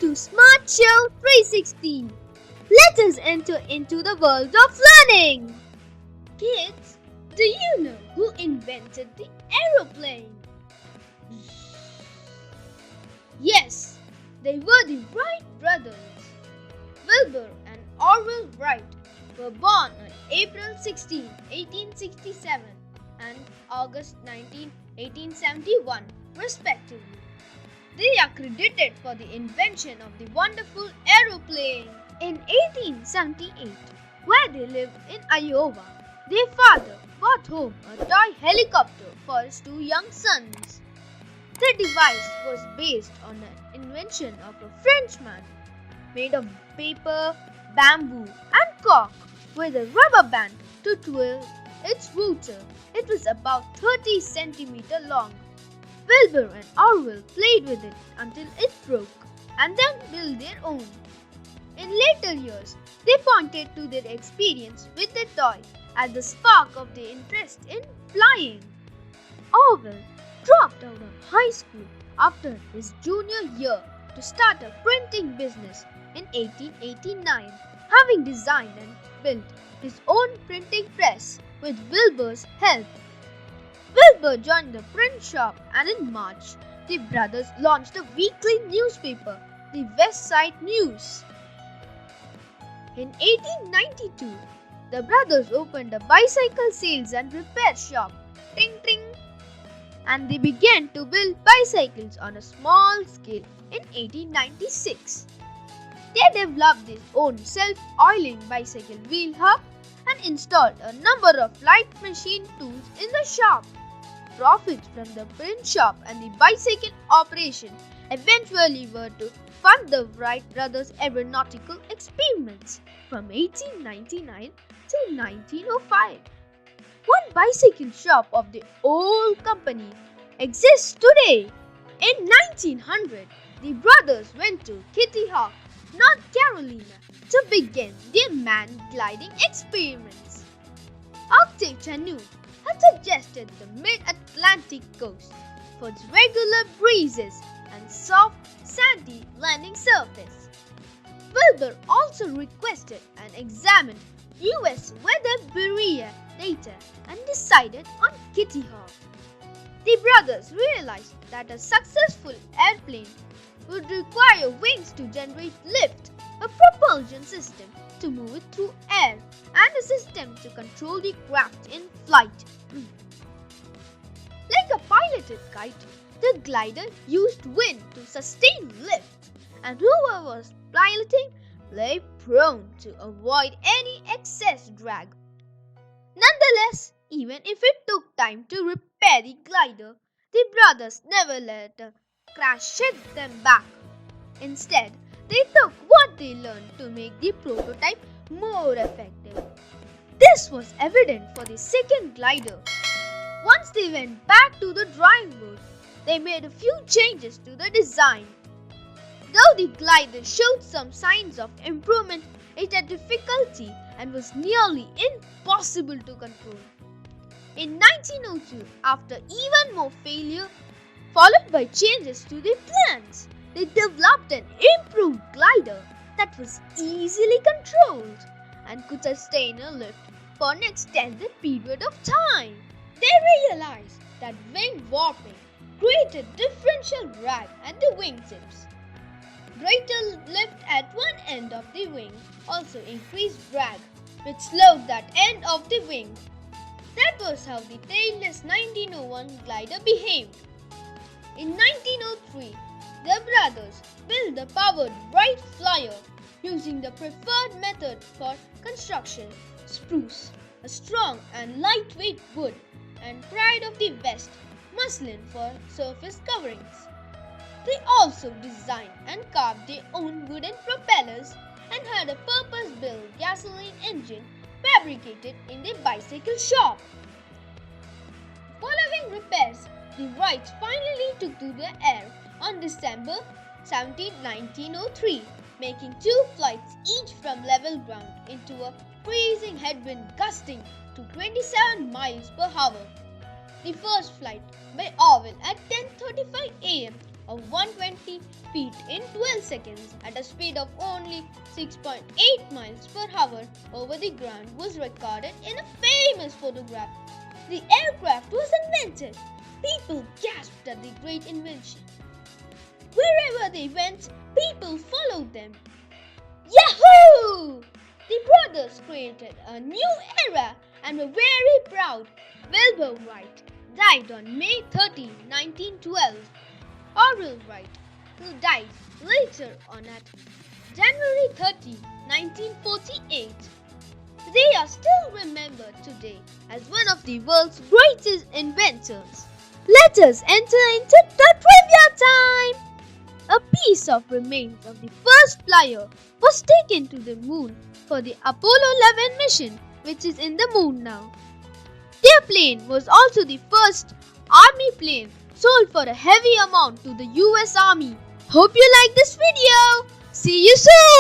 to Smartshow 360. Let us enter into the world of learning. Kids, do you know who invented the aeroplane? Yes, they were the Wright brothers. Wilbur and Orville Wright were born on April 16, 1867 and August 19, 1871, respectively. They are credited for the invention of the wonderful aeroplane. In 1878, where they lived in Iowa, their father brought home a toy helicopter for his two young sons. The device was based on an invention of a Frenchman, made of paper, bamboo and cork with a rubber band to twirl its rotor. It was about 30 centimeters long. Wilbur and Orville played with it until it broke and then built their own. In later years, they pointed to their experience with the toy as the spark of their interest in flying. Orville dropped out of high school after his junior year to start a printing business in 1889, having designed and built his own printing press with Wilbur's help. Wilbur joined the print shop, and in March, the brothers launched a weekly newspaper, the West Side News. In 1892, the brothers opened a bicycle sales and repair shop, Ting Ting, and they began to build bicycles on a small scale in 1896. They developed their own self-oiling bicycle wheel hub and installed a number of light machine tools in the shop. Profits from the print shop and the bicycle operation eventually were to fund the Wright Brothers aeronautical experiments from 1899 to 1905. One bicycle shop of the old company exists today. In 1900, the brothers went to Kitty Hawk, North Carolina, to begin their manned gliding experiments. Octave Chanute had suggested the mid-Atlantic coast for its regular breezes and soft, sandy landing surface. Wilbur also requested and examined U.S. Weather Bureau data and decided on Kitty Hawk. The brothers realized that a successful airplane would require wings to generate lift, a propulsion system to move it through air, and a system to control the craft in flight. Like a piloted kite, the glider used wind to sustain lift, and whoever was piloting lay prone to avoid any excess drag. Nonetheless, even if it took time to repair the glider, the brothers never let a crash hit them back. Instead, they took what they learned to make the prototype more effective. This was evident for the second glider. Once they went back to the drawing board, they made a few changes to the design. Though the glider showed some signs of improvement, it had difficulty and was nearly impossible to control. In 1902, after even more failure, followed by changes to their plans, they developed an improved glider that was easily controlled and could sustain a lift for an extended period of time. They realized that wing warping created differential drag at the wingtips. Greater lift at one end of the wing also increased drag, which slowed that end of the wing. That was how the tailless 1901 glider behaved. In 1903, the brothers built the powered Wright Flyer using the preferred method for construction, spruce, a strong and lightweight wood, and pride of the West, muslin for surface coverings. They also designed and carved their own wooden propellers and had a purpose-built gasoline engine fabricated in their bicycle shop. Following repairs, the Wrights finally took to the air on December 17, 1903, making 2 flights each from level ground into a freezing headwind gusting to 27 miles per hour. The first flight by Orville at 10:35 a.m. of 120 feet in 12 seconds at a speed of only 6.8 miles per hour over the ground was recorded in a famous photograph. The aircraft was invented. People gasped at the great invention. Wherever they went, people followed them. Yahoo! The brothers created a new era and were very proud. Wilbur Wright died on May 30, 1912. Orville Wright, who died later on at January 30, 1948. They are still remembered today as one of the world's greatest inventors. Let us enter into the trivia time! A piece of remains of the first flyer was taken to the moon for the Apollo 11 mission, which is in the moon now. Their plane was also the first army plane sold for a heavy amount to the US Army. Hope you like this video. See you soon.